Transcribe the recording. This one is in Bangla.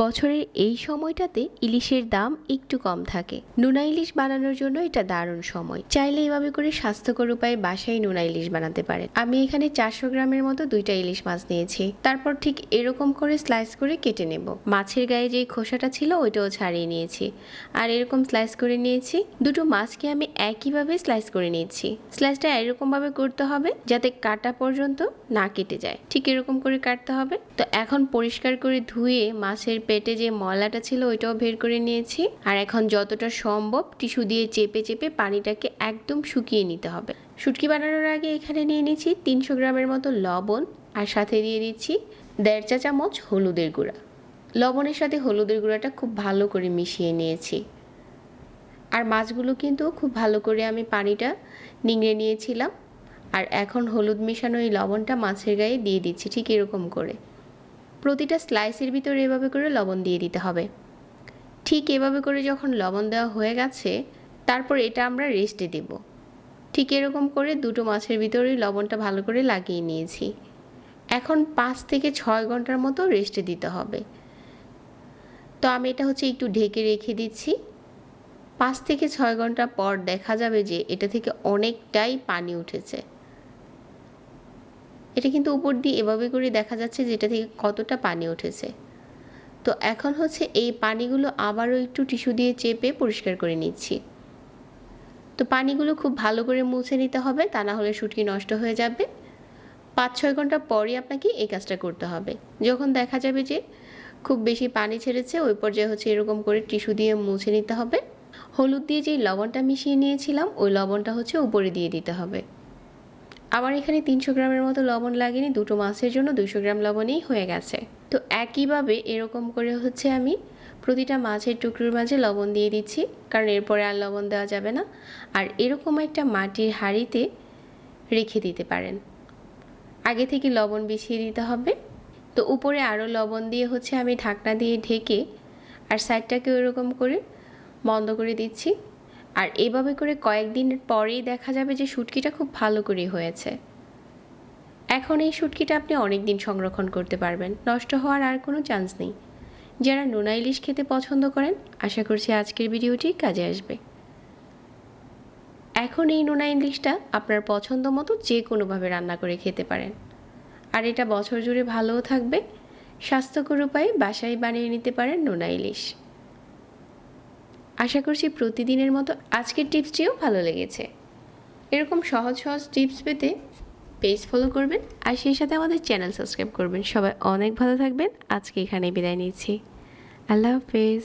বছরের এই সময়টাতে ইলিশের দাম একটু কম থাকে। নোনা ইলিশ বানানোর জন্য এটা দারুণ সময়। চাইলে এভাবে করে স্বাস্থ্যকর উপায়ে বাসায় নোনা ইলিশ বানাতে পারেন। আমি এখানে 400 গ্রামের মতো 2টা ইলিশ মাছ নিয়েছি। তারপর ঠিক এরকম করে স্লাইস করে কেটে নেব। মাছের গায়ে যে খোসাটা ছিল ওইটাও ছাড়িয়ে নিয়েছি, আর এরকম স্লাইস করে নিয়েছি। দুটো মাছকে আমি একইভাবে স্লাইস করে নিয়েছি। স্লাইসটা এরকম ভাবে করতে হবে যাতে কাটা পর্যন্ত না কেটে যায়, ঠিক এরকম করে কাটতে হবে। তো এখন পরিষ্কার করে ধুয়ে মাছের পেটে যে ময়লাটা ছিল ওইটাও বের করে নিয়েছি। আর এখন যতটা সম্ভব টিস্যু দিয়ে চেপে চেপে পানিটাকে একদম শুকিয়ে নিতে হবে। শুটকি বানানোর আগে এখানে নিয়ে নিয়েছি 300 গ্রামের মতো লবণ, আর সাথে দিয়ে দিচ্ছি 1.5 চা চামচ হলুদের গুঁড়া। লবণের সাথে হলুদের গুঁড়াটা খুব ভালো করে মিশিয়ে নিয়েছি। আর মাছগুলো কিন্তু খুব ভালো করে আমি পানিটা নিংড়ে নিয়েছিলাম। আর এখন হলুদ মেশানো এই লবণটা মাছের গায়ে দিয়ে দিচ্ছি, ঠিক এরকম করে প্রতিটা স্লাইসের ভিতরে এভাবে করে লবণ দিয়ে দিতে হবে। ঠিক এভাবে করে যখন লবণ দেওয়া হয়ে গেছে, তারপর এটা আমরা রেস্টে দেব। ঠিক এরকম করে দুটো মাছের ভিতরেই লবণটা ভালো করে লাগিয়ে নিয়েছি। এখন 5 থেকে 6 ঘন্টার মতো রেস্টে দিতে হবে। তো আমি এটা একটু ঢেকে রেখে দিচ্ছি। 5 থেকে 6 ঘন্টা পর দেখা যাবে যে এটা থেকে অনেকটাই পানি উঠেছে। এটা কিন্তু উপর দিয়ে এভাবে করে দেখা যাচ্ছে যে এটা থেকে কতটা পানি উঠেছে। তো এখন এই পানিগুলো আবারও একটু টিস্যু দিয়ে চেপে পরিষ্কার করে নিচ্ছি। তো পানিগুলো খুব ভালো করে মুছে নিতে হবে, তা না হলে শুটকি নষ্ট হয়ে যাবে। 5-6 ঘন্টা পরই আপনাকে এই কাজটা করতে হবে। যখন দেখা যাবে যে খুব বেশি পানি ছেড়েছে, ওই পর্যায়ে এরকম করে টিস্যু দিয়ে মুছে নিতে হবে। হলুদ দিয়ে যেই লবণটা মিশিয়ে নিয়েছিলাম ওই লবণটা উপরে দিয়ে দিতে হবে। আমার এখানে 300 গ্রামের মতো লবণ লাগেনি, দুটো মাছের জন্য 200 গ্রাম লবণেই হয়ে গেছে। তো একইভাবে এরকম করে আমি প্রতিটা মাছের টুকরোর মাঝে লবণ দিয়ে দিচ্ছি, কারণ এরপরে আর লবণ দেওয়া যাবে না। আর এরকম একটা মাটির হাঁড়িতে রেখে দিতে পারেন। আগে থেকে লবণ বিছিয়ে দিতে হবে। তো উপরে আরও লবণ দিয়ে আমি ঢাকনা দিয়ে ঢেকে আর সাইডটাকে এরকম করে বন্ধ করে দিচ্ছি। আর এভাবে করে কয়েকদিন পরেই দেখা যাবে যে শুটকিটা খুব ভালো করে হয়েছে। এখন এই শুটকিটা আপনি অনেক দিন সংরক্ষণ করতে পারবেন, নষ্ট হওয়ার আর কোনো চান্স নেই। যারা নোনা ইলিশ খেতে পছন্দ করেন, আশা করছি আজকের ভিডিওটি কাজে আসবে। এখন এই নোনা ইলিশটা আপনার পছন্দ মতো যে কোনোভাবে রান্না করে খেতে পারেন, আর এটা বছর জুড়ে ভালোও থাকবে। স্বাস্থ্যকর উপায়ে বাসায় বানিয়ে নিতে পারেন নোনা ইলিশ। আশা করছি প্রতিদিনের মতো আজকের টিপসটিও ভালো লেগেছে। এরকম সহজ সহজ টিপস পেতে পেজ ফলো করবেন, আর সেই সাথে আমাদের চ্যানেল সাবস্ক্রাইব করবেন। সবাই অনেক ভালো থাকবেন। আজকে এখানেই বিদায় নিচ্ছি। আল্লাহ হাফেজ।